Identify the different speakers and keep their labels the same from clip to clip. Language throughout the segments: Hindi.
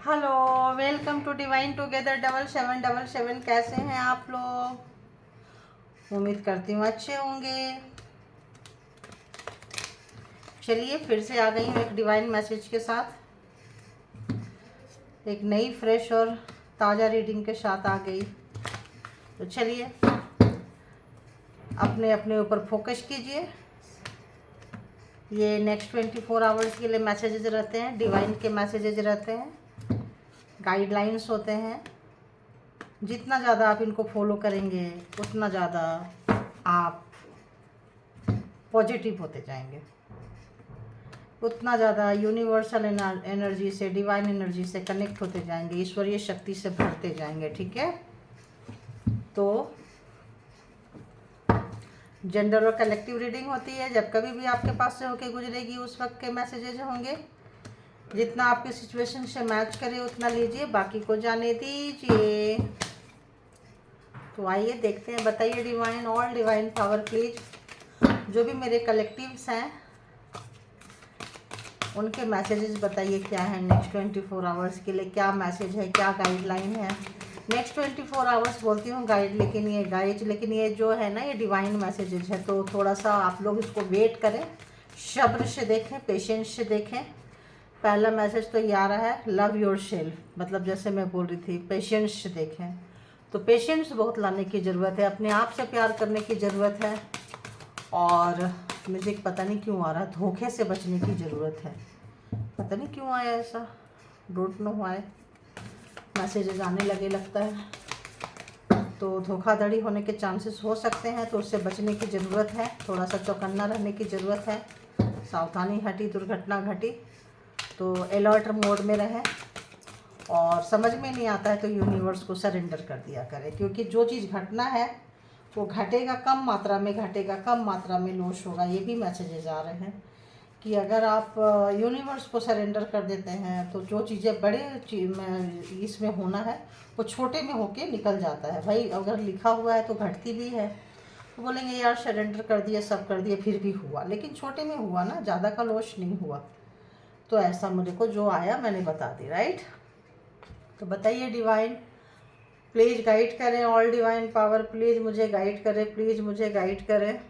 Speaker 1: Hello, welcome to divine together 7777। कैसे हैं आप लोग? उम्मीद करती हूँ अच्छे होंगे। चलिए फिर से आ गई हूँ एक डिवाइन मैसेज के साथ, एक नई फ्रेश और ताज़ा रीडिंग के साथ आ गई। तो चलिए अपने अपने ऊपर फोकस कीजिए। ये नेक्स्ट 24 आवर्स के लिए मैसेजेस रहते हैं, डिवाइन के मैसेजेस रहते हैं, गाइडलाइंस होते हैं। जितना ज़्यादा आप इनको फॉलो करेंगे उतना ज़्यादा आप पॉजिटिव होते जाएंगे, उतना ज़्यादा यूनिवर्सल एनर्जी से, डिवाइन एनर्जी से कनेक्ट होते जाएंगे, ईश्वरीय शक्ति से भरते जाएंगे। ठीक है, तो जेंडर और कलेक्टिव रीडिंग होती है। जब कभी भी आपके पास से होके गुजरेगी उस वक्त के मैसेजेज होंगे। जितना आपके सिचुएशन से मैच करे उतना लीजिए, बाकी को जाने दीजिए। तो आइए देखते हैं, बताइए divine, all divine power please, जो भी मेरे कलेक्टिव्स हैं उनके मैसेजेस बताइए क्या है नेक्स्ट 24 आवर्स के लिए। क्या मैसेज है, क्या गाइडलाइन है नेक्स्ट 24 आवर्स। बोलती हूँ गाइड, लेकिन ये जो है ना, ये डिवाइन मैसेजेस है, तो थोड़ा सा आप लोग इसको वेट करें, सब्र से देखें, पेशेंस से देखें। पहला मैसेज तो ये आ रहा है, लव योर सेल्फ, मतलब जैसे मैं बोल रही थी, पेशेंस से देखें। तो पेशेंस बहुत लाने की ज़रूरत है, अपने आप से प्यार करने की ज़रूरत है। और मुझे पता नहीं क्यों आ रहा है, धोखे से बचने की ज़रूरत है। पता नहीं क्यों आया ऐसा, डोंट नो व्हाई मैसेजेस आने लगे, लगता है तो धोखाधड़ी होने के चांसेस हो सकते हैं, तो उससे बचने की ज़रूरत है। थोड़ा सा चौकन्ना रहने की ज़रूरत है, सावधानी हटी दुर्घटना घटी। तो अलर्ट मोड में रहें, और समझ में नहीं आता है तो यूनिवर्स को सरेंडर कर दिया करें, क्योंकि जो चीज़ घटना है वो घटेगा, कम मात्रा में घटेगा, कम मात्रा में लॉस होगा। ये भी मैसेजेस आ रहे हैं कि अगर आप यूनिवर्स को सरेंडर कर देते हैं तो जो चीज़ें बड़े इसमें होना है वो छोटे में होके निकल जाता है। भाई अगर लिखा हुआ है तो घटती भी है, तो बोलेंगे यार सरेंडर कर दिए, सब कर दिए, फिर भी हुआ, लेकिन छोटे में हुआ ना, ज़्यादा का लॉस नहीं हुआ। तो ऐसा मुझे को जो आया मैंने बता दी, राइट। तो बताइए डिवाइन प्लीज़ गाइड करें, ऑल डिवाइन पावर प्लीज़ मुझे गाइड करें, प्लीज़ मुझे गाइड करें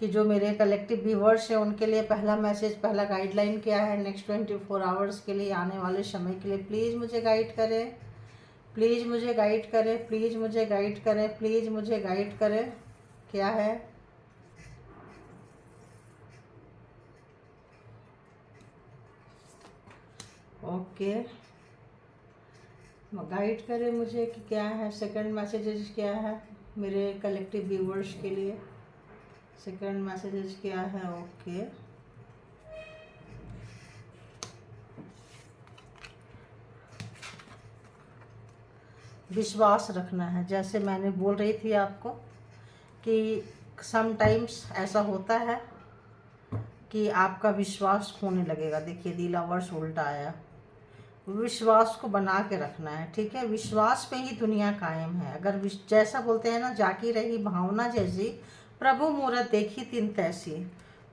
Speaker 1: कि जो मेरे कलेक्टिव व्यूअर्स हैं उनके लिए पहला मैसेज, पहला गाइडलाइन क्या है नेक्स्ट 24 आवर्स के लिए, आने वाले समय के लिए। प्लीज़ मुझे गाइड करें, प्लीज़ मुझे गाइड करें, प्लीज़ मुझे गाइड करें, प्लीज़ मुझे गाइड करें। क्या है? ओके, गाइड करें मुझे कि क्या है सेकंड मैसेजेस, क्या है मेरे कलेक्टिव व्यूअर्स के लिए, सेकंड मैसेजेस क्या है। ओके, विश्वास रखना है। जैसे मैंने बोल रही थी आपको कि समटाइम्स ऐसा होता है कि आपका विश्वास खोने लगेगा। देखिए दी लवर्स उल्टा आया, विश्वास को बना के रखना है, ठीक है। विश्वास पे ही दुनिया कायम है। अगर जैसा बोलते हैं ना, जाकी रही भावना जैसी, प्रभु मूरत देखी तिन तैसी।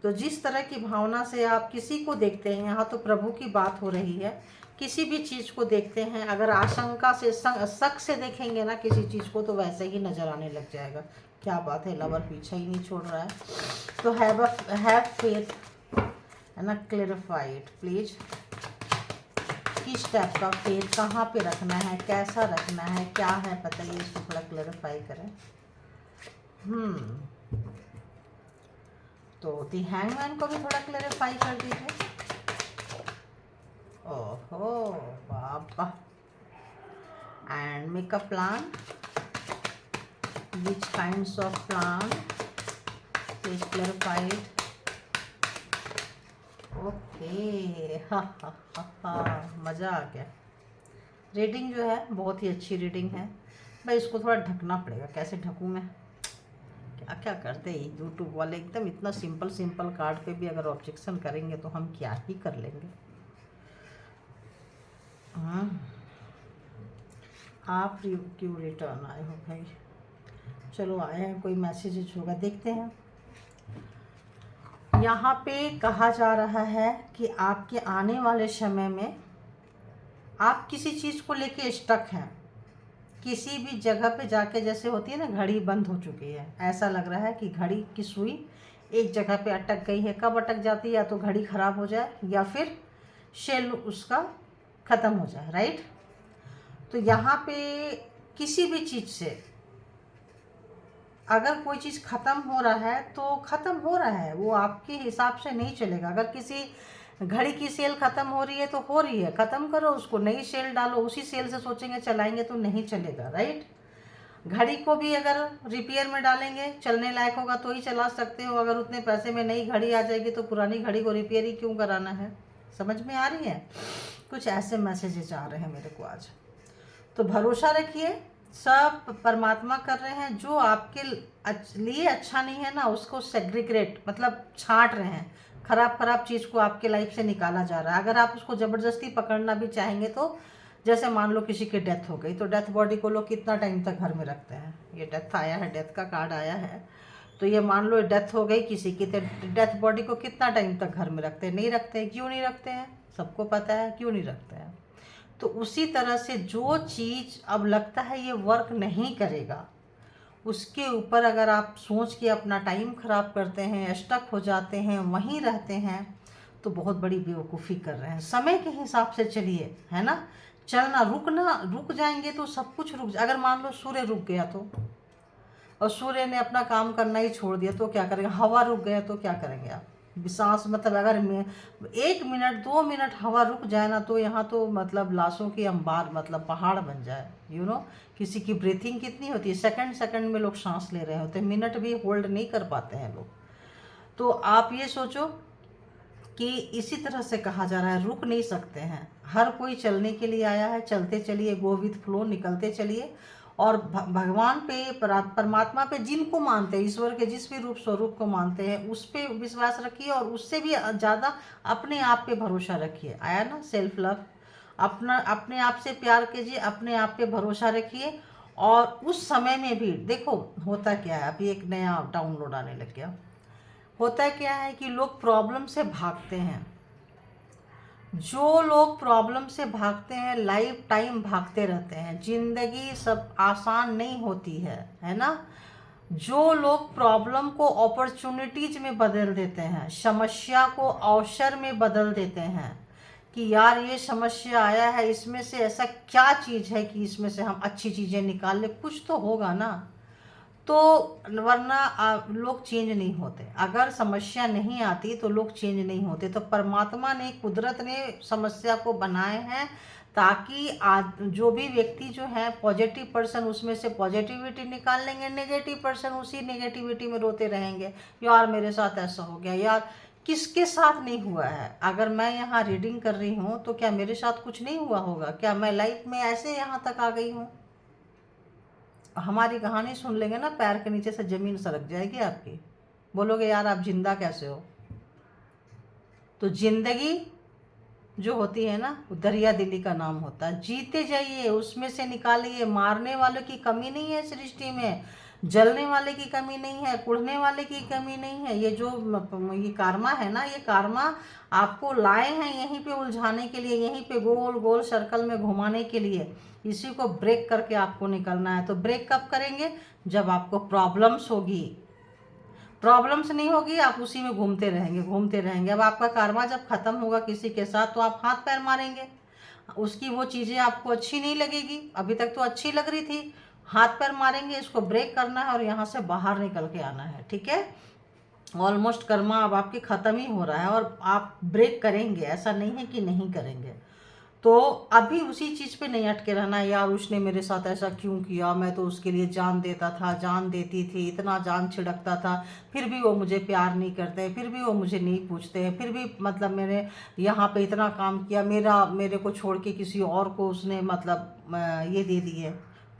Speaker 1: तो जिस तरह की भावना से आप किसी को देखते हैं, यहाँ तो प्रभु की बात हो रही है, किसी भी चीज़ को देखते हैं, अगर आशंका से, शक से देखेंगे ना किसी चीज़ को, तो वैसे ही नज़र आने लग जाएगा। क्या बात है, लवर पीछा ही नहीं छोड़ रहा है। तो हैव फेथ है ना, क्लेरिफाइड प्लीज। किस टाइप का फेथ, कहाँ पे रखना है, कैसा रखना है, क्या है, बताइए, इसको थोड़ा क्लेरिफाई करें। तो दी हैंगमैन को भी थोड़ा क्लेरिफाई कर दीजिए। ओहो बाबा, and make a plan, which kinds of plan, please clarified. Okay, मज़ा आ गया। रीडिंग जो है बहुत ही अच्छी रीडिंग है भाई, इसको थोड़ा ढकना पड़ेगा। कैसे ढकूँ मैं, क्या क्या करते हैं यूट्यूब वाले, एकदम इतना सिंपल सिंपल कार्ड पे भी अगर ऑब्जेक्शन करेंगे तो हम क्या ही कर लेंगे। आप क्यों रिटर्न आए हो भाई? चलो आए हैं, कोई मैसेज होगा, देखते हैं। यहाँ पे कहा जा रहा है कि आपके आने वाले समय में आप किसी चीज़ को लेके स्टक हैं, किसी भी जगह पे जाके, जैसे होती है ना घड़ी बंद हो चुकी है, ऐसा लग रहा है कि घड़ी की सुई एक जगह पे अटक गई है। कब अटक जाती है? या तो घड़ी ख़राब हो जाए या फिर शेल उसका ख़त्म हो जाए, राइट। तो यहाँ पे किसी भी चीज़ से अगर कोई चीज़ ख़त्म हो रहा है तो ख़त्म हो रहा है, वो आपके हिसाब से नहीं चलेगा। अगर किसी घड़ी की सेल ख़त्म हो रही है तो हो रही है, ख़त्म करो उसको, नई सेल डालो, उसी सेल से सोचेंगे चलाएंगे तो नहीं चलेगा, राइट। घड़ी को भी अगर रिपेयर में डालेंगे, चलने लायक होगा तो ही चला सकते हो। अगर उतने पैसे में नई घड़ी आ जाएगी तो पुरानी घड़ी को रिपेयर ही क्यों कराना है? समझ में आ रही है? कुछ ऐसे मैसेजेस आ रहे हैं मेरे को आज। तो भरोसा रखिए, सब परमात्मा कर रहे हैं। जो आपके लिए अच्छा नहीं है ना, उसको सेग्रीगेट मतलब छांट रहे हैं। खराब चीज़ को आपके लाइफ से निकाला जा रहा है। अगर आप उसको ज़बरदस्ती पकड़ना भी चाहेंगे तो, जैसे मान लो किसी की डेथ हो गई तो डेथ बॉडी को लोग कितना टाइम तक घर में रखते हैं? ये डेथ आया है, डेथ का कार्ड आया है, तो ये मान लो डेथ हो गई किसी की, तो डेथ बॉडी को कितना टाइम तक घर में रखते हैं? नहीं रखते हैं। क्यों नहीं रखते हैं? सबको पता है क्यों नहीं रखते हैं। तो उसी तरह से जो चीज़ अब लगता है ये वर्क नहीं करेगा, उसके ऊपर अगर आप सोच के अपना टाइम ख़राब करते हैं, स्टक हो जाते हैं, वहीं रहते हैं, तो बहुत बड़ी बेवकूफ़ी कर रहे हैं। समय के हिसाब से चलिए, है ना। चलना, रुक जाएंगे तो सब कुछ रुक अगर मान लो सूर्य रुक गया तो, और सूर्य ने अपना काम करना ही छोड़ दिया तो क्या करेंगे? हवा रुक गया तो क्या करेंगे आप? सांस मतलब अगर 1 मिनट 2 मिनट हवा रुक जाए ना, तो यहाँ तो मतलब लाशों की अंबार, मतलब पहाड़ बन जाए, किसी की ब्रीथिंग कितनी होती है, सेकंड सेकंड में लोग सांस ले रहे होते हैं, मिनट भी होल्ड नहीं कर पाते हैं लोग। तो आप ये सोचो कि इसी तरह से कहा जा रहा है, रुक नहीं सकते हैं। हर कोई चलने के लिए आया है, चलते चलिए, गो विथ फ्लो, निकलते चलिए। और भगवान पे, परमात्मा पे जिनको मानते हैं, ईश्वर के जिस भी रूप स्वरूप को मानते हैं, उस पे विश्वास रखिए, और उससे भी ज़्यादा अपने आप पे भरोसा रखिए। आया ना सेल्फ लव, अपने आप से प्यार कीजिए, अपने आप पे भरोसा रखिए। और उस समय में भी देखो होता क्या है, अभी एक नया डाउनलोड आने लग गया। होता क्या है कि लोग प्रॉब्लम से भागते हैं। जो लोग प्रॉब्लम से भागते हैं लाइफ टाइम भागते रहते हैं। जिंदगी सब आसान नहीं होती है ना। जो लोग प्रॉब्लम को अपॉर्चुनिटीज में बदल देते हैं, समस्या को अवसर में बदल देते हैं, कि यार ये समस्या आया है, इसमें से ऐसा क्या चीज़ है कि इसमें से हम अच्छी चीज़ें निकाल ले, कुछ तो होगा ना। तो वरना लोग चेंज नहीं होते। अगर समस्या नहीं आती तो लोग चेंज नहीं होते। तो परमात्मा ने, कुदरत ने समस्या को बनाए हैं ताकि जो भी व्यक्ति जो है पॉजिटिव पर्सन, उसमें से पॉजिटिविटी निकाल लेंगे, नेगेटिव पर्सन उसी नेगेटिविटी में रोते रहेंगे, यार मेरे साथ ऐसा हो गया, यार किसके साथ नहीं हुआ है। अगर मैं यहाँ रीडिंग कर रही हूँ तो क्या मेरे साथ कुछ नहीं हुआ होगा? क्या मैं लाइफ में ऐसे यहाँ तक आ गई हूँ? हमारी कहानी सुन लेंगे ना, पैर के नीचे से ज़मीन सरक जाएगी आपकी, बोलोगे यार आप जिंदा कैसे हो। तो जिंदगी जो होती है ना, वो दरिया दिली का नाम होता है। जीते जाइए, उसमें से निकालिए। मारने वालों की कमी नहीं है सृष्टि में, जलने वाले की कमी नहीं है, कुढ़ने वाले की कमी नहीं है। ये जो ये कार्मा है ना, ये कार्मा आपको लाए हैं यहीं पे उलझाने के लिए, यहीं पे गोल गोल सर्कल में घुमाने के लिए। इसी को ब्रेक करके आपको निकलना है। तो ब्रेक कब करेंगे? जब आपको प्रॉब्लम्स होगी। प्रॉब्लम्स नहीं होगी, आप उसी में घूमते रहेंगे। अब आपका कार्मा जब खत्म होगा किसी के साथ तो आप हाथ पैर मारेंगे, उसकी वो चीज़ें आपको अच्छी नहीं लगेगी। अभी तक तो अच्छी लग रही थी, हाथ पैर मारेंगे। इसको ब्रेक करना है और यहाँ से बाहर निकल के आना है, ठीक है। ऑलमोस्ट कर्मा अब आपके ख़त्म ही हो रहा है और आप ब्रेक करेंगे, ऐसा नहीं है कि नहीं करेंगे। तो अभी उसी चीज़ पे नहीं अटके रहना है, यार उसने मेरे साथ ऐसा क्यों किया, मैं तो उसके लिए जान देता था, जान देती थी, इतना जान छिड़कता था, फिर भी वो मुझे प्यार नहीं करते, फिर भी वो मुझे नहीं पूछते हैं, फिर भी मतलब मैंने यहाँ पे इतना काम किया, मेरे को छोड़ के किसी और को उसने मतलब ये दे दिए,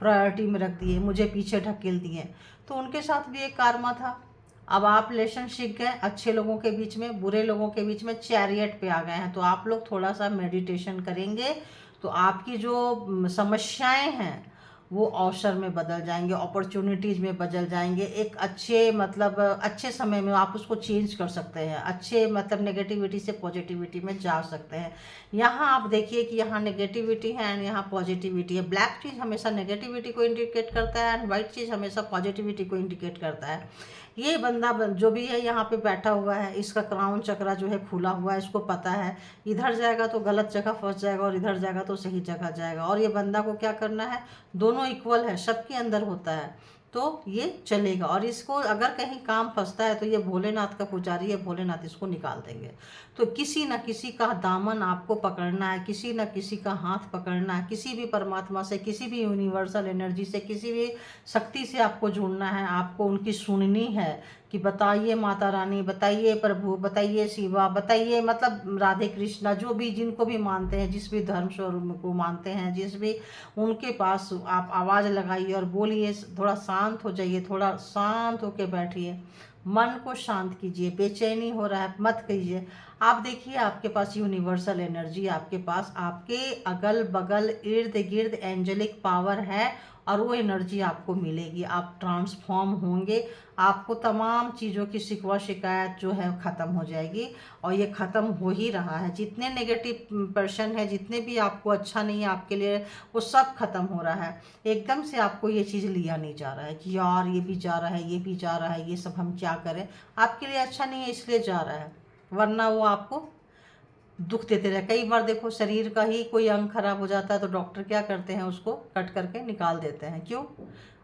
Speaker 1: प्रायोरिटी में रख दिए, मुझे पीछे ढकेल दिए। तो उनके साथ भी एक कार्मा था। अब आप लेसन सीख गए, अच्छे लोगों के बीच में, बुरे लोगों के बीच में चैरियट पे आ गए हैं। तो आप लोग थोड़ा सा मेडिटेशन करेंगे तो आपकी जो समस्याएं हैं वो अवसर में बदल जाएंगे, अपॉर्चुनिटीज़ में बदल जाएंगे। एक अच्छे मतलब अच्छे समय में आप उसको चेंज कर सकते हैं, अच्छे मतलब नेगेटिविटी से पॉजिटिविटी में जा सकते हैं। यहाँ आप देखिए कि यहाँ नेगेटिविटी है एंड यहाँ पॉजिटिविटी है। ब्लैक चीज़ हमेशा नेगेटिविटी को इंडिकेट करता है एंड वाइट चीज़ हमेशा पॉजिटिविटी को इंडिकेट करता है। ये बंदा जो भी है यहाँ पे बैठा हुआ है, इसका क्राउन चक्रा जो है खुला हुआ है, इसको पता है इधर जाएगा तो गलत जगह फंस जाएगा और इधर जाएगा तो सही जगह जाएगा। और ये बंदा को क्या करना है, दोनों इक्वल है, सबके अंदर होता है तो ये चलेगा। और इसको अगर कहीं काम फंसता है तो ये भोलेनाथ का पुजारी है, भोलेनाथ इसको निकाल देंगे। तो किसी न किसी का दामन आपको पकड़ना है, किसी न किसी का हाथ पकड़ना है, किसी भी परमात्मा से, किसी भी यूनिवर्सल एनर्जी से, किसी भी शक्ति से आपको जुड़ना है। आपको उनकी सुननी है कि बताइए माता रानी, बताइए प्रभु, बताइए शिवा, बताइए मतलब राधे कृष्णा, जो भी जिनको भी मानते हैं, जिस भी धर्म स्वरूप को मानते हैं, जिस भी उनके पास आप आवाज़ लगाइए और बोलिए। थोड़ा शांत हो जाइए, थोड़ा शांत होके बैठिए, मन को शांत कीजिए, बेचैनी हो रहा है मत कीजिए। आप देखिए आपके पास यूनिवर्सल एनर्जी, आपके पास आपके अगल बगल इर्द गिर्द एंजेलिक पावर है और वो एनर्जी आपको मिलेगी। आप ट्रांसफॉर्म होंगे, आपको तमाम चीज़ों की शिकवा शिकायत जो है ख़त्म हो जाएगी और ये ख़त्म हो ही रहा है। जितने नेगेटिव पर्सन है, जितने भी आपको अच्छा नहीं है आपके लिए, वो सब ख़त्म हो रहा है। एकदम से आपको ये चीज़ लिया नहीं जा रहा है कि यार ये भी जा रहा है, ये भी जा रहा है, ये सब हम क्या करें। आपके लिए अच्छा नहीं है इसलिए जा रहा है, वरना वो आपको दुख देते रहे। कई बार देखो शरीर का ही कोई अंग खराब हो जाता है तो डॉक्टर क्या करते हैं, उसको कट करके निकाल देते हैं। क्यों?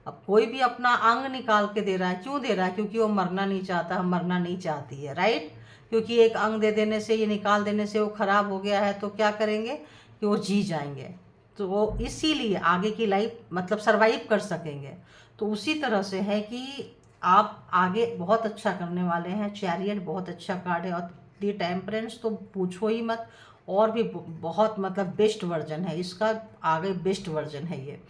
Speaker 1: अब कोई भी अपना अंग निकाल के दे रहा है, क्यों दे रहा है? क्योंकि वो मरना नहीं चाहता, मरना नहीं चाहती है, राइट। क्योंकि एक अंग दे देने से, ये निकाल देने से वो खराब हो गया है तो क्या करेंगे कि वो जी जाएंगे। तो वो इसीलिए आगे की लाइफ मतलब सरवाइव कर सकेंगे। तो उसी तरह से है कि आप आगे बहुत अच्छा करने वाले हैं। चैरियट बहुत अच्छा कार्ड है और दी टेम्परेंस तो पूछो ही मत, और भी बहुत मतलब बेस्ट वर्जन है इसका, आगे बेस्ट वर्जन है ये।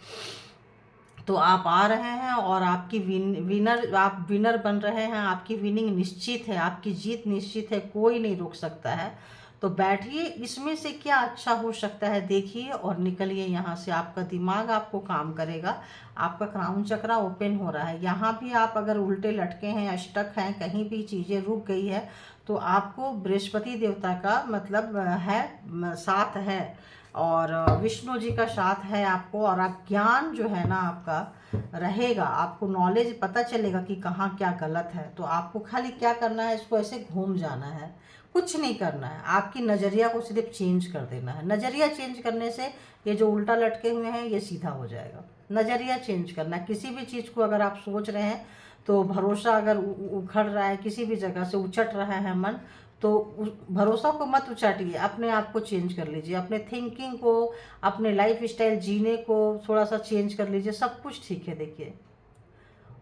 Speaker 1: तो आप आ रहे हैं और आपकी विनर, आप विनर बन रहे हैं, आपकी विनिंग निश्चित है, आपकी जीत निश्चित है, कोई नहीं रोक सकता है। तो बैठिए, इसमें से क्या अच्छा हो सकता है देखिए और निकलिए यहाँ से। आपका दिमाग आपको काम करेगा, आपका क्राउन चक्रा ओपन हो रहा है। यहाँ भी आप अगर उल्टे लटके हैं, स्टक हैं, कहीं भी चीज़ें रुक गई है तो आपको बृहस्पति देवता का मतलब है साथ है और विष्णु जी का साथ है आपको। और आप ज्ञान जो है ना आपका रहेगा, आपको नॉलेज पता चलेगा कि कहाँ क्या गलत है। तो आपको खाली क्या करना है, इसको ऐसे घूम जाना है, कुछ नहीं करना है। आपकी नज़रिया को सिर्फ चेंज कर देना है। नज़रिया चेंज करने से ये जो उल्टा लटके हुए हैं ये सीधा हो जाएगा। नज़रिया चेंज करना है। किसी भी चीज़ को अगर आप सोच रहे हैं तो भरोसा अगर उखड़ रहा है, किसी भी जगह से उचट रहा है मन, तो उस भरोसा को मत उचाटिए, अपने आप को चेंज कर लीजिए, अपने थिंकिंग को, अपने लाइफ स्टाइल जीने को थोड़ा सा चेंज कर लीजिए, सब कुछ ठीक है। देखिए,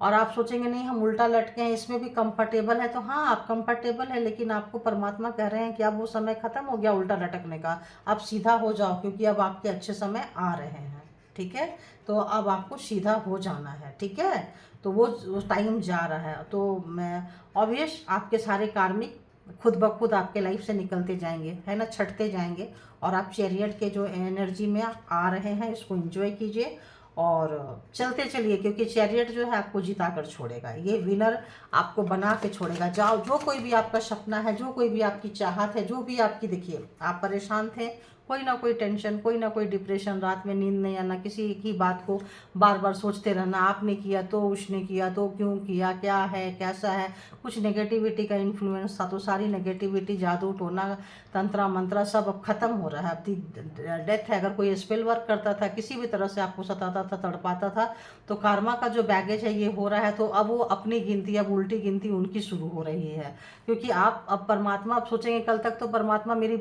Speaker 1: और आप सोचेंगे नहीं हम उल्टा लटके हैं, इसमें भी कंफर्टेबल है, तो हाँ आप कंफर्टेबल है, लेकिन आपको परमात्मा कह रहे हैं कि अब वो समय खत्म हो गया उल्टा लटकने का, अब सीधा हो जाओ, क्योंकि अब आपके अच्छे समय आ रहे हैं। ठीक है, तो अब आपको सीधा हो जाना है। ठीक है, तो वो टाइम जा रहा है। तो मैं ऑब्वियस आपके सारे कार्मिक खुद ब खुद आपके लाइफ से निकलते जाएंगे, है ना, छटते जाएंगे। और आप चैरियट के जो एनर्जी में आ रहे हैं इसको एंजॉय कीजिए और चलते चलिए, क्योंकि चैरियट जो है आपको जिता कर छोड़ेगा, ये विनर आपको बना के छोड़ेगा। जाओ, जो कोई भी आपका सपना है, जो कोई भी आपकी चाहत है, जो भी आपकी, देखिए आप परेशान थे, कोई ना कोई टेंशन, कोई ना कोई डिप्रेशन, रात में नींद नहीं आना, किसी की बात को बार बार सोचते रहना, आपने किया तो उसने किया तो क्यों किया, क्या है कैसा है, कुछ नेगेटिविटी का इन्फ्लुएंस था। तो सारी नेगेटिविटी, जादू टोना तंत्रा मंत्रा सब अब खत्म हो रहा है। अब डेथ है, अगर कोई स्पेल वर्क करता था, किसी भी तरह से आपको सताता था, तड़पाता था, तो कार्मा का जो बैगेज है ये हो रहा है। तो अब वो अपनी गिनती, अब उल्टी गिनती उनकी शुरू हो रही है, क्योंकि आप अब परमात्मा, आप सोचेंगे कल तक तो परमात्मा मेरी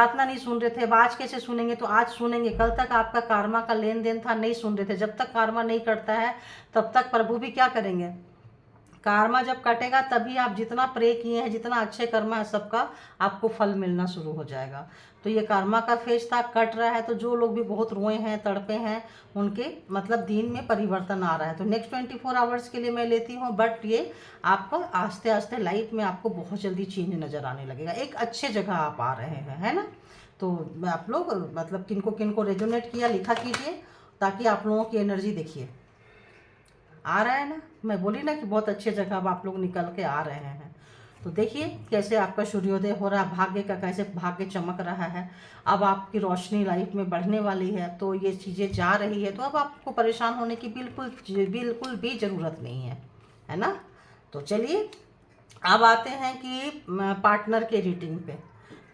Speaker 1: प्रार्थना नहीं सुन रहे थे, अब आज कैसे सुनेंगे, तो आज सुनेंगे। कल तक आपका कार्मा का लेन देन था, नहीं सुन रहे थे। जब तक कार्मा नहीं कटता है तब तक प्रभु भी क्या करेंगे, कार्मा जब कटेगा तभी आप जितना प्रे किए हैं, जितना अच्छे कर्मा है, सबका आपको फल मिलना शुरू हो जाएगा। तो ये कर्मा का फेज था, कट रहा है। तो जो लोग भी बहुत रोए हैं, तड़पे हैं, उनके मतलब दिन में परिवर्तन आ रहा है। तो नेक्स्ट 24 आवर्स के लिए मैं लेती हूँ, बट ये आपको आस्ते आस्ते लाइफ में आपको बहुत जल्दी चेंज नज़र आने लगेगा। एक अच्छे जगह आप आ रहे हैं, है ना। तो आप लोग मतलब किनको किनको रेजोनेट किया लिखा कीजिए ताकि आप लोगों की एनर्जी देखिए आ रहा है ना, मैं बोली ना कि बहुत अच्छे जगह अब आप लोग निकल के आ रहे हैं। तो देखिए कैसे आपका सूर्योदय हो रहा है, भाग्य का कैसे भाग्य चमक रहा है। अब आपकी रोशनी लाइफ में बढ़ने वाली है, तो ये चीज़ें जा रही है, तो अब आपको परेशान होने की बिल्कुल बिल्कुल भी ज़रूरत नहीं है ना। तो चलिए अब आते हैं कि पार्टनर के रीडिंग पे,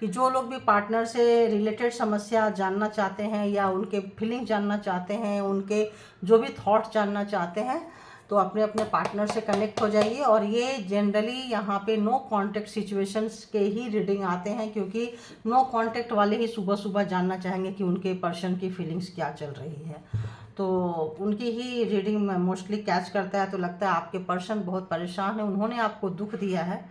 Speaker 1: कि जो लोग भी पार्टनर से रिलेटेड समस्या जानना चाहते हैं या उनके फीलिंग जानना चाहते हैं, उनके जो भी थॉट्स जानना चाहते हैं, तो अपने अपने पार्टनर से कनेक्ट हो जाइए। और ये जनरली यहाँ पे नो कांटेक्ट सिचुएशंस के ही रीडिंग आते हैं, क्योंकि नो कांटेक्ट वाले ही सुबह सुबह जानना चाहेंगे कि उनके पर्सन की फीलिंग्स क्या चल रही है। तो उनकी ही रीडिंग में मोस्टली कैच करता है। तो लगता है आपके पर्सन बहुत परेशान है, उन्होंने आपको दुख दिया है,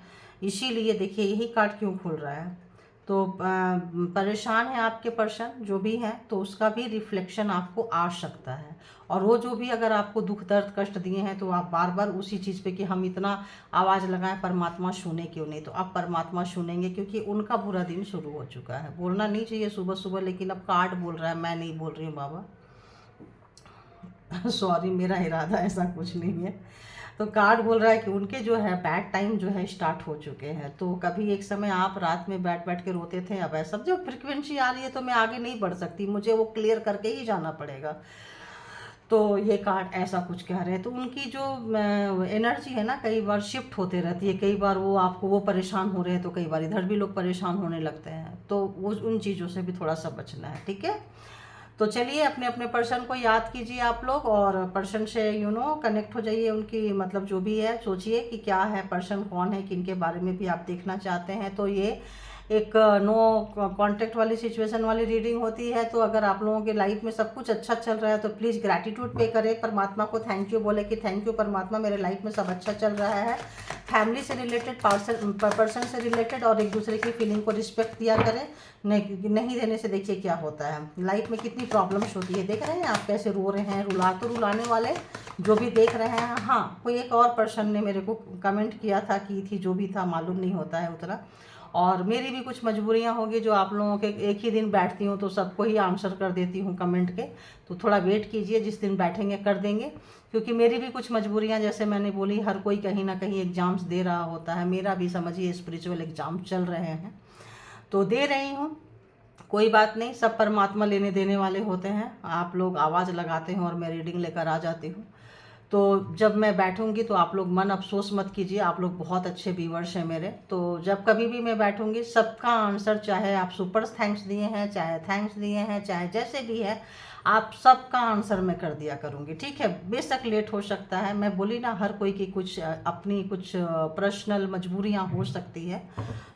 Speaker 1: इसीलिए देखिए यही कार्ड क्यों खुल रहा है। तो परेशान है आपके पर्सन जो भी हैं, तो उसका भी रिफ्लेक्शन आपको आ सकता है। और वो जो भी अगर आपको दुख दर्द कष्ट दिए हैं, तो आप बार बार उसी चीज़ पे कि हम इतना आवाज़ लगाएं परमात्मा सुने क्यों नहीं, तो अब परमात्मा सुनेंगे, क्योंकि उनका बुरा दिन शुरू हो चुका है। बोलना नहीं चाहिए सुबह सुबह, लेकिन अब कार्ड बोल रहा है, मैं नहीं बोल रही हूँ बाबा। सॉरी, मेरा इरादा ऐसा कुछ नहीं है। तो कार्ड बोल रहा है कि उनके जो है बैड टाइम जो है स्टार्ट हो चुके हैं। तो कभी एक समय आप रात में बैठ बैठ के रोते थे, अब ऐसा जो फ्रिक्वेंसी आ रही है तो मैं आगे नहीं बढ़ सकती, मुझे वो क्लियर करके ही जाना पड़ेगा। तो ये कार्ड ऐसा कुछ कह रहे हैं। तो उनकी जो एनर्जी है ना, कई बार शिफ्ट होते रहती है, कई बार वो आपको वो परेशान हो रहे हैं, तो कई बार इधर भी लोग परेशान होने लगते हैं। तो वो उन चीज़ों से भी थोड़ा सा बचना है, ठीक है। तो चलिए अपने अपने पर्सन को याद कीजिए आप लोग, और पर्सन से कनेक्ट हो जाइए। उनकी मतलब जो भी है सोचिए कि क्या है, पर्सन कौन है, किनके बारे में भी आप देखना चाहते हैं। तो ये एक नो कांटेक्ट वाली सिचुएशन वाली रीडिंग होती है। तो अगर आप लोगों के लाइफ में सब कुछ अच्छा चल रहा है, तो प्लीज़ ग्रैटिट्यूड पे करें, परमात्मा को थैंक यू बोले कि थैंक यू परमात्मा, मेरे लाइफ में सब अच्छा चल रहा है। फैमिली से रिलेटेड, पर्सन से रिलेटेड, और एक दूसरे की फीलिंग को रिस्पेक्ट दिया करें। नहीं देने से देखिए क्या होता है, लाइफ में कितनी प्रॉब्लम्स होती है। देख रहे हैं आप कैसे रो रहे हैं, रुलाने वाले जो भी देख रहे हैं। हाँ, कोई एक और पर्सन ने मेरे को कमेंट किया था, की थी, जो भी था मालूम नहीं होता है उतना। और मेरी भी कुछ मजबूरियां होगी, जो आप लोगों के एक ही दिन बैठती हूँ तो सबको ही आंसर कर देती हूँ कमेंट के। तो थोड़ा वेट कीजिए, जिस दिन बैठेंगे कर देंगे, क्योंकि मेरी भी कुछ मजबूरियां, जैसे मैंने बोली, हर कोई कहीं ना कहीं एग्ज़ाम्स दे रहा होता है। मेरा भी समझिए स्पिरिचुअल एग्ज़ाम चल रहे हैं, तो दे रही हूँ। कोई बात नहीं, सब परमात्मा लेने देने वाले होते हैं। आप लोग आवाज़ लगाते हैं और मैं रीडिंग लेकर आ जाती हूँ। तो जब मैं बैठूंगी तो आप लोग मन अफसोस मत कीजिए, आप लोग बहुत अच्छे व्यूअर्स हैं मेरे। तो जब कभी भी मैं बैठूंगी, सबका आंसर, चाहे आप सुपर थैंक्स दिए हैं, चाहे थैंक्स दिए हैं, चाहे जैसे भी है, आप सबका आंसर मैं कर दिया करूंगी, ठीक है। बेशक लेट हो सकता है, मैं बोली ना, हर कोई की कुछ अपनी कुछ पर्सनल मजबूरियां हो सकती है।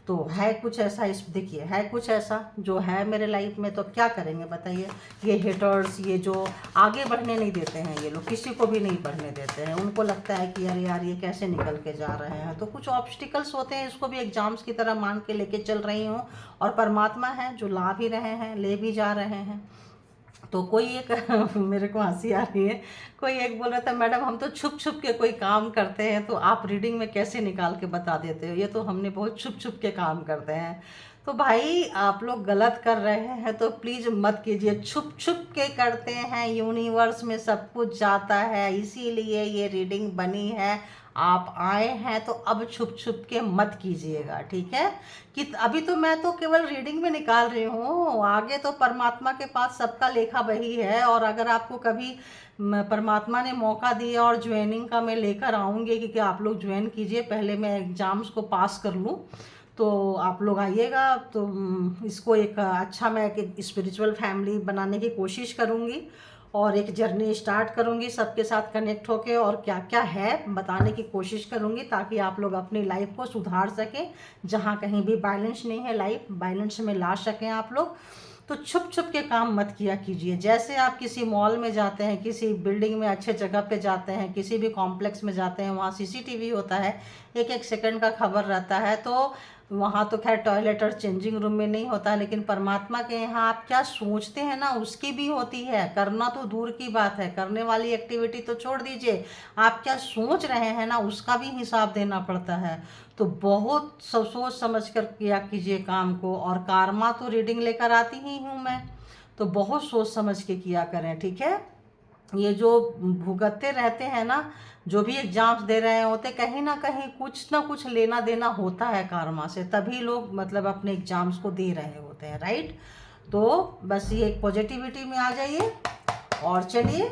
Speaker 1: तो है कुछ ऐसा, इस देखिए है कुछ ऐसा जो है मेरे लाइफ में, तो क्या करेंगे बताइए। ये हेटर्स, ये जो आगे बढ़ने नहीं देते हैं, ये लोग किसी को भी नहीं बढ़ने देते हैं। उनको लगता है कि अरे यार ये कैसे निकल के जा रहे हैं। तो कुछ ऑब्स्टिकल्स होते हैं, इसको भी एग्जाम्स की तरह मान के लेके चल रही हूँ, और परमात्मा है जो ला भी रहे हैं, ले भी जा रहे हैं। तो कोई एक मेरे को हंसी आ रही है, कोई एक बोल रहा था, मैडम हम तो छुप छुप के कोई काम करते हैं, तो आप रीडिंग में कैसे निकाल के बता देते हो, ये तो हमने बहुत छुप छुप के काम करते हैं। तो भाई आप लोग गलत कर रहे हैं, तो प्लीज़ मत कीजिए। छुप छुप के करते हैं, यूनिवर्स में सब कुछ जाता है, इसीलिए ये रीडिंग बनी है। आप आए हैं तो अब छुप छुप के मत कीजिएगा, ठीक है। कि अभी तो मैं तो केवल रीडिंग में निकाल रही हूँ, आगे तो परमात्मा के पास सबका लेखा वही है। और अगर आपको कभी परमात्मा ने मौका दिया और ज्वाइनिंग का, मैं लेकर आऊँगी कि आप लोग ज्वाइन कीजिए, पहले मैं एग्ज़ाम्स को पास कर लूँ, तो आप लोग आइएगा। तो इसको एक अच्छा, मैं एक स्पिरिचुअल फैमिली बनाने की कोशिश करूँगी, और एक जर्नी स्टार्ट करूँगी सबके साथ कनेक्ट होके, और क्या क्या है बताने की कोशिश करूँगी, ताकि आप लोग अपनी लाइफ को सुधार सकें। जहाँ कहीं भी बैलेंस नहीं है, लाइफ बैलेंस में ला सकें आप लोग। तो छुप छुप के काम मत किया कीजिए। जैसे आप किसी मॉल में जाते हैं, किसी बिल्डिंग में अच्छे जगह पे जाते हैं, किसी भी कॉम्प्लेक्स में जाते हैं, वहाँ सीसीटीवी होता है, एक एक सेकंड का खबर रहता है। तो वहाँ तो खैर टॉयलेट और चेंजिंग रूम में नहीं होता, लेकिन परमात्मा के यहाँ आप क्या सोचते हैं ना, उसकी भी होती है। करना तो दूर की बात है, करने वाली एक्टिविटी तो छोड़ दीजिए, आप क्या सोच रहे हैं ना, उसका भी हिसाब देना पड़ता है। तो बहुत सोच समझ कर किया कीजिए काम को। और कारमा तो रीडिंग लेकर आती ही हूँ मैं, तो बहुत सोच समझ के किया करें, ठीक है। ये जो भुगतते रहते हैं ना, जो भी एग्जाम्स दे रहे होते, कहीं ना कहीं कुछ ना कुछ लेना देना होता है कर्मा से, तभी लोग मतलब अपने एग्जाम्स को दे रहे होते हैं, राइट। तो बस ये एक पॉजिटिविटी में आ जाइए। और चलिए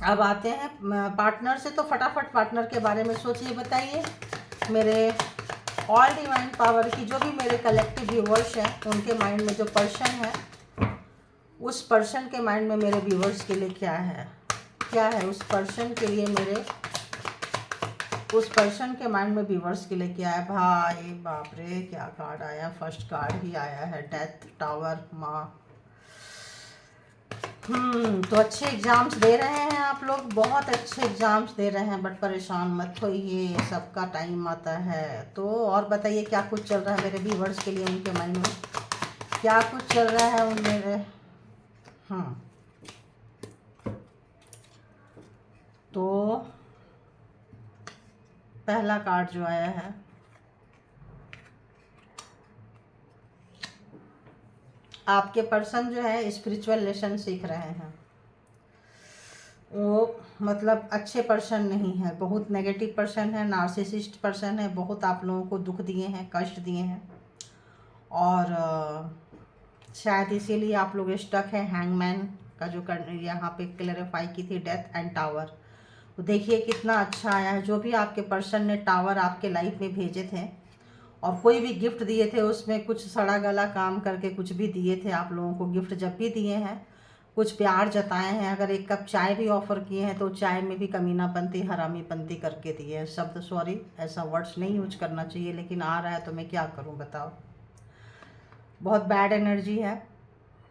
Speaker 1: अब आते हैं पार्टनर से। तो फटाफट पार्टनर के बारे में सोचिए, बताइए मेरे ऑल डिवाइन पावर की जो भी मेरे कलेक्टिव व्यूवर्स हैं, उनके माइंड में जो पर्सन है, उस पर्सन के माइंड में मेरे व्यूवर्स के लिए क्या है, क्या है उस पर्सन के लिए मेरे, उस पर्सन के माइंड में व्यूवर्स के लिए क्या है। भाई बाप रे, क्या कार्ड आया, फर्स्ट कार्ड ही आया है, डेथ, टावर, माँ। तो अच्छे एग्जाम्स दे रहे हैं आप लोग, बहुत अच्छे एग्जाम्स दे रहे हैं, बट परेशान मत होइए, सबका टाइम आता है। तो और बताइए क्या कुछ चल रहा है मेरे व्यूवर्स के लिए, उनके माइंड में क्या कुछ चल रहा है उन मेरे। तो पहला कार्ड जो आया है, आपके पर्सन जो है स्पिरिचुअल लेसन सीख रहे हैं। वो मतलब अच्छे पर्सन नहीं है, बहुत नेगेटिव पर्सन है, नार्सिसिस्ट पर्सन है, बहुत आप लोगों को दुख दिए हैं, कष्ट दिए हैं, और शायद इसीलिए आप लोग स्टक है। हैंगमैन का जो यहाँ पे क्लैरिफाई की थी, डेथ एंड टावर। तो देखिए कितना अच्छा आया है। जो भी आपके पर्सन ने टावर आपके लाइफ में भेजे थे, और कोई भी गिफ्ट दिए थे, उसमें कुछ सड़ा गला काम करके कुछ भी दिए थे आप लोगों को। गिफ्ट जब भी दिए हैं, कुछ प्यार जताए हैं, अगर एक कप चाय भी ऑफ़र किए हैं तो चाय में भी कमीनापंती, हरामीपंती करके दिए हैं। शब्द सॉरी, ऐसा वर्ड्स नहीं यूज करना चाहिए, लेकिन आ रहा है तो मैं क्या करूं बताओ। बहुत बैड एनर्जी है,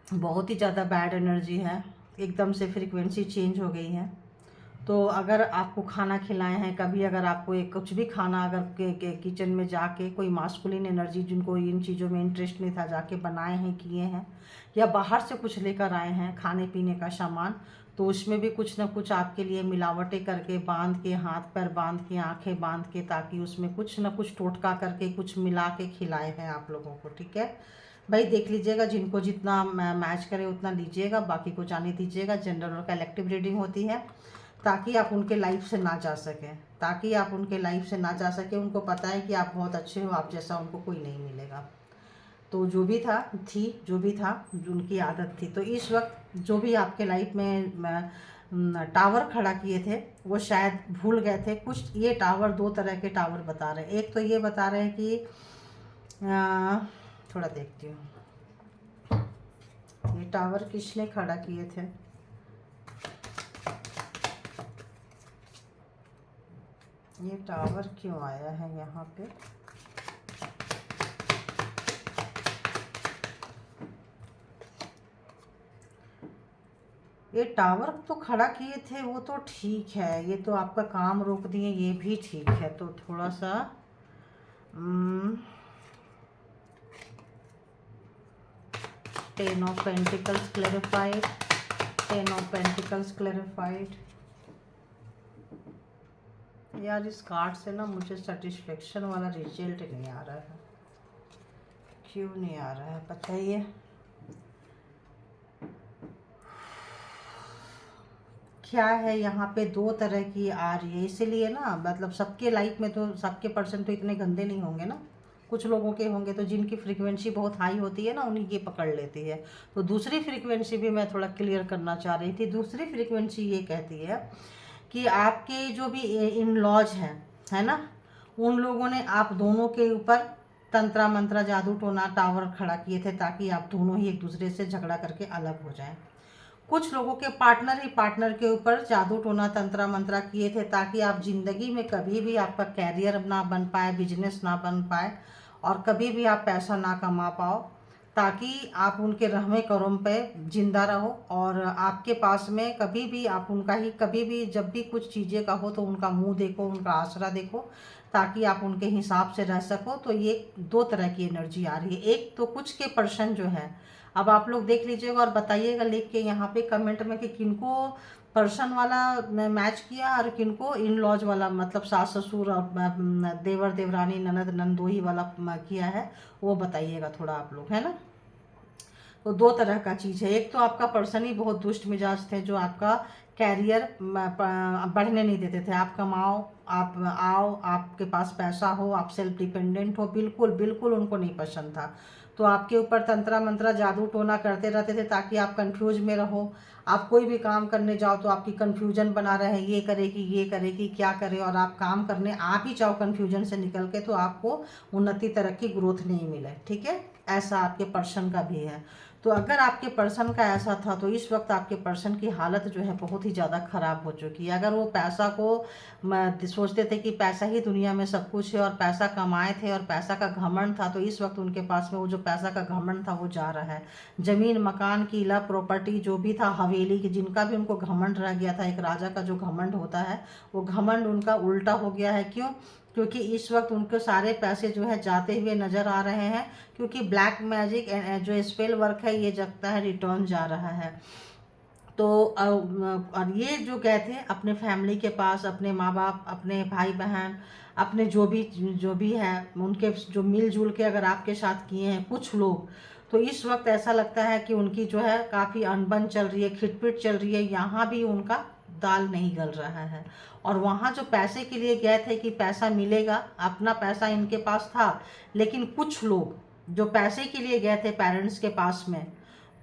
Speaker 1: बहुत ही ज़्यादा बैड एनर्जी है, एकदम से फ्रीक्वेंसी चेंज हो गई है। तो अगर आपको खाना खिलाए हैं कभी, अगर आपको एक कुछ भी खाना, अगर किचन में जाके कोई मास्कुलिन एनर्जी जिनको इन चीज़ों में इंटरेस्ट नहीं था, जाके बनाए हैं, किए हैं, या बाहर से कुछ लेकर आए हैं खाने पीने का सामान, तो उसमें भी कुछ ना कुछ आपके लिए मिलावटें करके, बांध के, हाथ पैर बांध के, आंखें बांध के, ताकि उसमें कुछ ना कुछ टोटका करके कुछ मिला के खिलाए हैं आप लोगों को, ठीक है भाई। देख लीजिएगा, जिनको जितना मैच करे उतना लीजिएगा, बाकी को जाने दीजिएगा। जनरल और कलेक्टिव रीडिंग होती है, ताकि आप उनके लाइफ से ना जा सकें, ताकि आप उनके लाइफ से ना जा सकें। उनको पता है कि आप बहुत अच्छे हो, आप जैसा उनको कोई नहीं मिलेगा। तो जो भी था, जो भी था, जो उनकी आदत थी। तो इस वक्त जो भी आपके लाइफ में टावर खड़ा किए थे, वो शायद भूल गए थे कुछ। ये टावर, दो तरह के टावर बता रहे हैं। एक तो ये बता रहे हैं कि थोड़ा देखती हूँ, ये टावर किसने खड़ा किए थे। ये टावर क्यों आया है यहाँ पे। ये टावर तो खड़ा किए थे, वो तो ठीक है, ये तो आपका काम रोक दिए, ये भी ठीक है। तो थोड़ा सा ten of pentacles clarified, ten of pentacles clarified. यार इस कार्ड से ना मुझे सेटिस्फेक्शन वाला रिजल्ट नहीं आ रहा है, क्यों नहीं आ रहा है बताइए। क्या है यहाँ पे, दो तरह की आ रही है, इसीलिए ना, मतलब सबके लाइफ में तो, सबके पर्सन तो इतने गंदे नहीं होंगे ना, कुछ लोगों के होंगे तो जिनकी फ्रीक्वेंसी बहुत हाई होती है ना, उन्हीं की पकड़ लेती है। तो दूसरी फ्रीक्वेंसी भी मैं थोड़ा क्लियर करना चाह रही थी। दूसरी फ्रीक्वेंसी ये कहती है कि आपके जो भी इन लॉज हैं, है ना, उन लोगों ने आप दोनों के ऊपर तंत्रा मंत्रा, जादू टोना, टावर खड़ा किए थे, ताकि आप दोनों ही एक दूसरे से झगड़ा करके अलग हो जाएं। कुछ लोगों के पार्टनर ही पार्टनर के ऊपर जादू टोना, तंत्रा मंत्रा किए थे, ताकि आप जिंदगी में कभी भी आपका कैरियर ना बन पाए, बिजनेस ना बन पाए, और कभी भी आप पैसा ना कमा पाओ, ताकि आप उनके रहमे करम पे जिंदा रहो, और आपके पास में कभी भी आप उनका ही, कभी भी जब भी कुछ चीज़ें का हो तो उनका मुंह देखो, उनका आसरा देखो, ताकि आप उनके हिसाब से रह सको। तो ये दो तरह की एनर्जी आ रही है। एक तो कुछ के पर्सन जो है, अब आप लोग देख लीजिएगा और बताइएगा लिख के यहाँ पे कमेंट में कि किनको पर्सन वाला मैच किया, और किनको इन लॉज वाला, मतलब सास ससुर और देवर देवरानी, ननद नंदोई वाला किया है, वो बताइएगा थोड़ा आप लोग, है ना। तो दो तरह का चीज़ है। एक तो आपका पर्सन ही बहुत दुष्ट मिजाज थे, जो आपका कैरियर बढ़ने नहीं देते थे। आप कमाओ, आप आओ, आपके पास पैसा हो, आप सेल्फ डिपेंडेंट हो, बिल्कुल बिल्कुल उनको नहीं पसंद था। तो आपके ऊपर तंत्रा मंत्रा जादू टोना करते रहते थे ताकि आप कंफ्यूज में रहो। आप कोई भी काम करने जाओ तो आपकी कंफ्यूजन बना रहे, ये करेगी क्या करे, और आप काम करने आप ही जाओ कंफ्यूजन से निकल के, तो आपको उन्नति, तरक्की, ग्रोथ नहीं मिले। ठीक है, ऐसा आपके पर्सन का भी है। तो अगर आपके पर्सन का ऐसा था तो इस वक्त आपके पर्सन की हालत जो है बहुत ही ज़्यादा ख़राब हो चुकी है। अगर वो पैसा को सोचते थे कि पैसा ही दुनिया में सब कुछ है और पैसा कमाए थे और पैसा का घमंड था, तो इस वक्त उनके पास में वो जो पैसा का घमंड था वो जा रहा है। ज़मीन, मकान, किला, प्रॉपर्टी जो भी था, हवेली की, जिनका भी उनको घमंड रह गया था, एक राजा का जो घमंड होता है, वो घमंड उनका उल्टा हो गया है। क्यों? क्योंकि इस वक्त उनके सारे पैसे जो है जाते हुए नज़र आ रहे हैं, क्योंकि ब्लैक मैजिक जो स्पेल वर्क है ये जगता है, रिटर्न जा रहा है। तो और ये जो गए थे अपने फैमिली के पास, अपने माँ बाप, अपने भाई बहन, अपने जो भी है उनके, जो मिलजुल के अगर आपके साथ किए हैं कुछ लोग, तो इस वक्त ऐसा लगता है कि उनकी जो है काफ़ी अनबन चल रही है, खिटपिट चल रही है। यहाँ भी उनका दाल नहीं गल रहा है। और वहाँ जो पैसे के लिए गए थे कि पैसा मिलेगा, अपना पैसा इनके पास था, लेकिन कुछ लोग जो पैसे के लिए गए थे पेरेंट्स के पास में,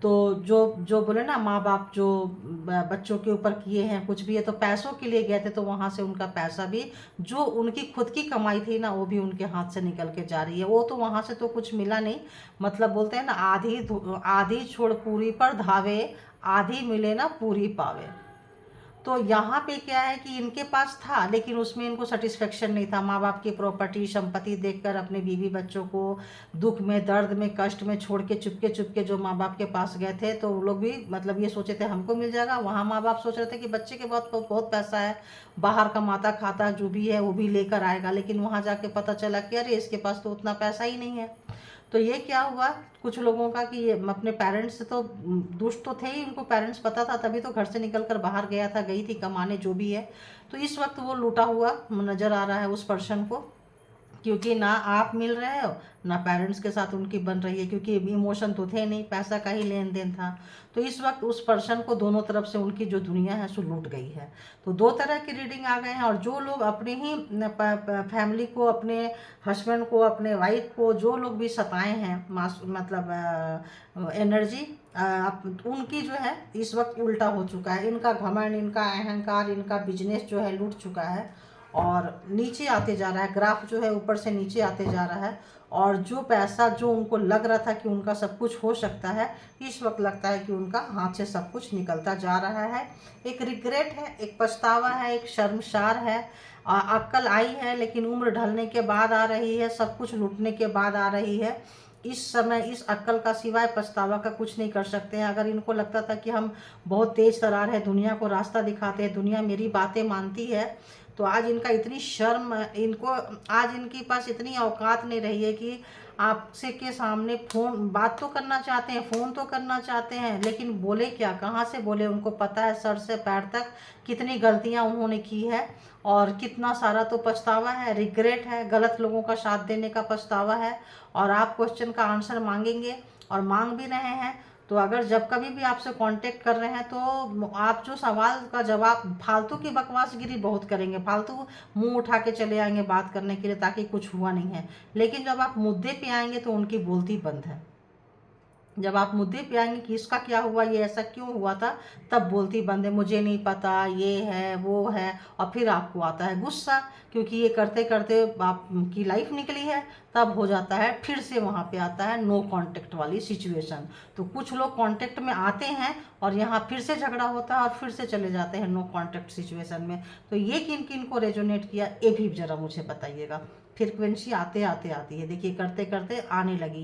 Speaker 1: तो जो जो बोले ना माँ बाप जो बच्चों के ऊपर किए हैं कुछ भी है, तो पैसों के लिए गए थे, तो वहाँ से उनका पैसा भी जो उनकी खुद की कमाई थी ना वो भी उनके हाथ से निकल के जा रही है। वो तो वहाँ से तो कुछ मिला नहीं, मतलब बोलते हैं ना, आधी छोड़ पूरी पर धावे, आधी मिले ना पूरी पावे। तो यहाँ पे क्या है कि इनके पास था लेकिन उसमें इनको सेटिस्फेक्शन नहीं था। माँ बाप की प्रॉपर्टी, संपत्ति देखकर अपने बीवी बच्चों को दुख में, दर्द में, कष्ट में छोड़ के चुपके चुपके जो माँ बाप के पास गए थे, तो वो लोग भी मतलब ये सोचे थे हमको मिल जाएगा। वहाँ माँ बाप सोच रहे थे कि बच्चे के बहुत बहुत पैसा है, बाहर कमाता खाता जो भी है वो भी लेकर आएगा, लेकिन वहाँ जाके पता चला कि अरे इसके पास तो उतना पैसा ही नहीं है। तो ये क्या हुआ कुछ लोगों का कि ये अपने पेरेंट्स से तो दुष्ट तो थे ही, उनको पेरेंट्स पता था, तभी तो घर से निकल कर बाहर गया था, गई थी कमाने जो भी है। तो इस वक्त वो लूटा हुआ नज़र आ रहा है उस पर्सन को, क्योंकि ना आप मिल रहे हो ना पेरेंट्स के साथ उनकी बन रही है, क्योंकि इमोशन तो थे नहीं, पैसा का ही लेन देन था। तो इस वक्त उस पर्सन को दोनों तरफ से उनकी जो दुनिया है सो लूट गई है। तो दो तरह की रीडिंग आ गए हैं। और जो लोग अपने ही फैमिली को, अपने हस्बैंड को, अपने वाइफ को, जो लोग भी सताए हैं मतलब एनर्जी उनकी जो है इस वक्त उल्टा हो चुका है। इनका घमंड, इनका अहंकार, इनका बिजनेस जो है लूट चुका है और नीचे आते जा रहा है। ग्राफ जो है ऊपर से नीचे आते जा रहा है। और जो पैसा जो उनको लग रहा था कि उनका सब कुछ हो सकता है, इस वक्त लगता है कि उनका हाथ से सब कुछ निकलता जा रहा है। एक रिग्रेट है, एक पछतावा है, एक शर्मसार है। अक्ल आई है लेकिन उम्र ढलने के बाद आ रही है, सब कुछ लूटने के बाद आ रही है। इस समय इस अक्ल का सिवाय पछतावा का कुछ नहीं कर सकते हैं। अगर इनको लगता था कि हम बहुत तेज तरार है, दुनिया को रास्ता दिखाते हैं, दुनिया मेरी बातें मानती है, तो आज इनका इतनी शर्म, इनको आज इनके पास इतनी औकात नहीं रही है कि आपसे के सामने फ़ोन बात तो करना चाहते हैं, फ़ोन तो करना चाहते हैं, लेकिन बोले क्या, कहाँ से बोले। उनको पता है सर से पैर तक कितनी गलतियां उन्होंने की है और कितना सारा तो पछतावा है, रिग्रेट है, गलत लोगों का साथ देने का पछतावा है। और आप क्वेश्चन का आंसर मांगेंगे और मांग भी रहे हैं। तो अगर जब कभी भी आपसे कांटेक्ट कर रहे हैं तो आप जो सवाल का जवाब, फालतू की बकवासगिरी बहुत करेंगे, फालतू मुंह उठा के चले आएंगे बात करने के लिए ताकि कुछ हुआ नहीं है, लेकिन जब आप मुद्दे पे आएंगे तो उनकी बोलती बंद है। जब आप मुद्दे पे आएंगे कि इसका क्या हुआ, ये ऐसा क्यों हुआ था, तब बोलती बंद है, मुझे नहीं पता, ये है वो है। और फिर आपको आता है गुस्सा, क्योंकि ये करते करते आपकी लाइफ निकली है। तब हो जाता है फिर से वहाँ पे आता है नो कांटेक्ट वाली सिचुएशन। तो कुछ लोग कांटेक्ट में आते हैं और यहाँ फिर से झगड़ा होता है और फिर से चले जाते हैं नो कांटेक्ट सिचुएशन में। तो ये किन किन को रेजोनेट किया ये भी ज़रा मुझे बताइएगा। फ्रिक्वेंसी आते आते आती है, देखिए करते करते आने लगी,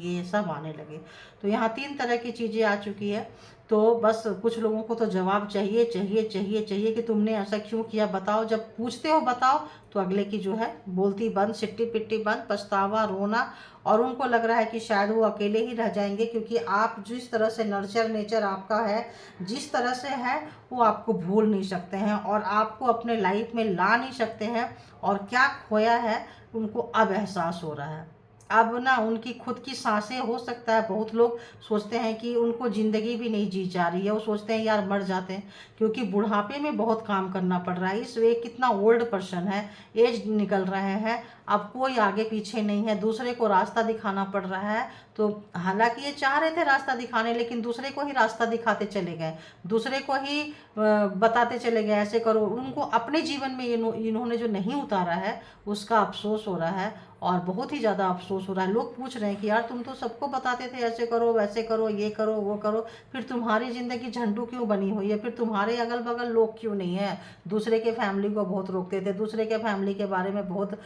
Speaker 1: ये सब आने लगे। तो यहाँ 3 तरह की चीज़ें आ चुकी है। तो बस कुछ लोगों को तो जवाब चाहिए चाहिए चाहिए चाहिए कि तुमने ऐसा क्यों किया बताओ। जब पूछते हो बताओ तो अगले की जो है बोलती बंद, सिट्टी पिट्टी बंद, पछतावा, रोना। और उनको लग रहा है कि शायद वो अकेले ही रह जाएंगे, क्योंकि आप जिस तरह से नर्चर नेचर आपका है, जिस तरह से है, वो आपको भूल नहीं सकते हैं और आपको अपने लाइफ में ला नहीं सकते हैं। और क्या खोया है उनको अब एहसास हो रहा है। अब ना उनकी खुद की सांसें, हो सकता है बहुत लोग सोचते हैं कि उनको ज़िंदगी भी नहीं जी जा रही है, वो सोचते हैं यार मर जाते हैं, क्योंकि बुढ़ापे में बहुत काम करना पड़ रहा है। इस वे कितना ओल्ड पर्सन है, एज निकल रहे हैं, अब कोई आगे पीछे नहीं है, दूसरे को रास्ता दिखाना पड़ रहा है। तो हालांकि ये चाह रहे थे रास्ता दिखाने, लेकिन दूसरे को ही रास्ता दिखाते चले गए, दूसरे को ही बताते चले गए ऐसे करो। उनको अपने जीवन में इन्होंने जो नहीं उतारा है उसका अफसोस हो रहा है, और बहुत ही ज़्यादा अफसोस हो रहा है। लोग पूछ रहे हैं कि यार तुम तो सबको बताते थे ऐसे करो वैसे करो ये करो वो करो, फिर तुम्हारी ज़िंदगी झंडू क्यों बनी हुई है, फिर तुम्हारे अगल बगल लोग क्यों नहीं है। दूसरे के फैमिली को बहुत रोकते थे, दूसरे के फैमिली के बारे में बहुत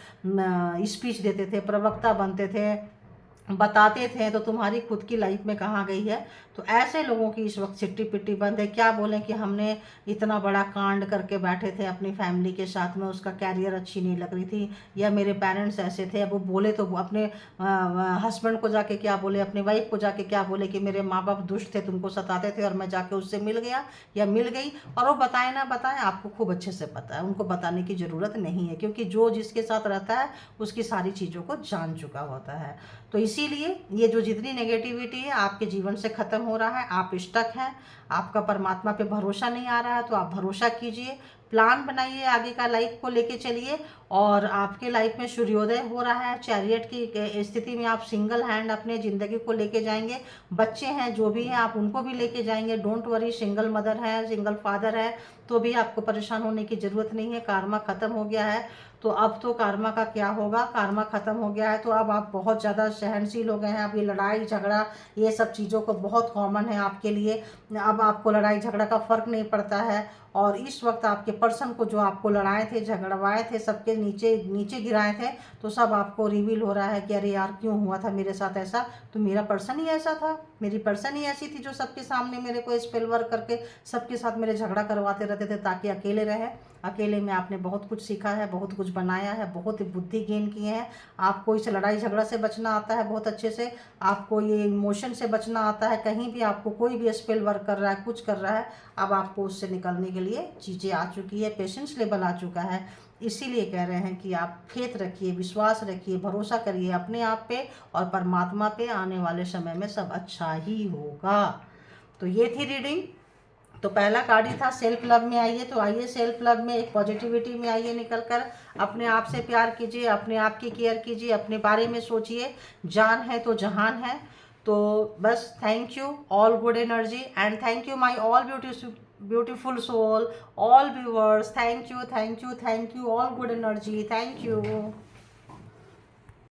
Speaker 1: स्पीच देते थे, प्रवक्ता बनते थे, बताते थे, तो तुम्हारी खुद की लाइफ में कहाँ गई है। तो ऐसे लोगों की इस वक्त सिट्टी पिट्टी बंद है। क्या बोलें कि हमने इतना बड़ा कांड करके बैठे थे अपनी फैमिली के साथ में, उसका कैरियर अच्छी नहीं लग रही थी, या मेरे पेरेंट्स ऐसे थे। अब वो बोले तो अपने हस्बैंड को जाके क्या बोले, अपनी वाइफ को जाके क्या बोले कि मेरे माँ बाप दुष्ट थे, तुमको सताते थे, और मैं जाके उससे मिल गया या मिल गई। और वो बताए ना बताए, आपको खूब अच्छे से पता है, उनको बताने की ज़रूरत नहीं है, क्योंकि जो जिसके साथ रहता है उसकी सारी चीज़ों को जान चुका होता है। तो इसीलिए ये जो जितनी नेगेटिविटी है आपके जीवन से ख़त्म हो रहा है, आप स्टक हैं, आपका परमात्मा पे भरोसा नहीं आ रहा है, तो आप भरोसा कीजिए, प्लान बनाइए, आगे का लाइफ को लेके चलिए, और आपके लाइफ में सूर्योदय हो रहा है। चैरियट की स्थिति में आप सिंगल हैंड अपने ज़िंदगी को लेके जाएंगे। बच्चे हैं जो भी हैं आप उनको भी लेके जाएंगे, डोंट वरी। सिंगल मदर है, सिंगल फादर है, तो भी आपको परेशान होने की ज़रूरत नहीं है। कार्मा ख़त्म हो गया है, तो अब तो कार्मा का क्या होगा, कार्मा ख़त्म हो गया है, तो अब आप बहुत ज़्यादा सहनशील हो गए हैं। अब ये लड़ाई झगड़ा ये सब चीज़ों को बहुत कॉमन है आपके लिए। अब आपको लड़ाई झगड़ा का फ़र्क नहीं पड़ता है, और इस वक्त आपके पर्सन को जो आपको लड़ाए थे, झगड़वाए थे, सबके नीचे नीचे गिराए थे, तो सब आपको रिवील हो रहा है कि अरे यार क्यों हुआ था मेरे साथ ऐसा, तो मेरा पर्सन ही ऐसा था, मेरी पर्सन ही ऐसी थी जो सबके सामने मेरे को स्पेल वर्क करके सबके साथ मेरे झगड़ा करवाते रहते थे ताकि अकेले रहे। अकेले में आपने बहुत कुछ सीखा है, बहुत कुछ बनाया है, बहुत बुद्धि गेन किए हैं। आपको इस लड़ाई झगड़ा से बचना आता है बहुत अच्छे से, आपको ये इमोशन से बचना आता है। कहीं भी आपको कोई भी स्पेल वर्क कर रहा है, कुछ कर रहा है, अब आपको उससे निकलने के लिए चीज़ें आ चुकी है, पेशेंस लेवल आ चुका है। इसीलिए कह रहे हैं कि आप फेथ रखिए, विश्वास रखिए, भरोसा करिए अपने आप पे और परमात्मा पे। आने वाले समय में सब अच्छा ही होगा। तो ये थी रीडिंग। तो पहला कार्ड ही था सेल्फ लव में आइए, तो आइए सेल्फ लव में, एक पॉजिटिविटी में आइए निकल कर। अपने आप से प्यार कीजिए, अपने आप की केयर कीजिए, अपने बारे में सोचिए। जान है तो जहान है। तो बस thank you all good energy, and thank you my all beautiful soul, all viewers. Thank you thank you thank you, all good energy, thank you.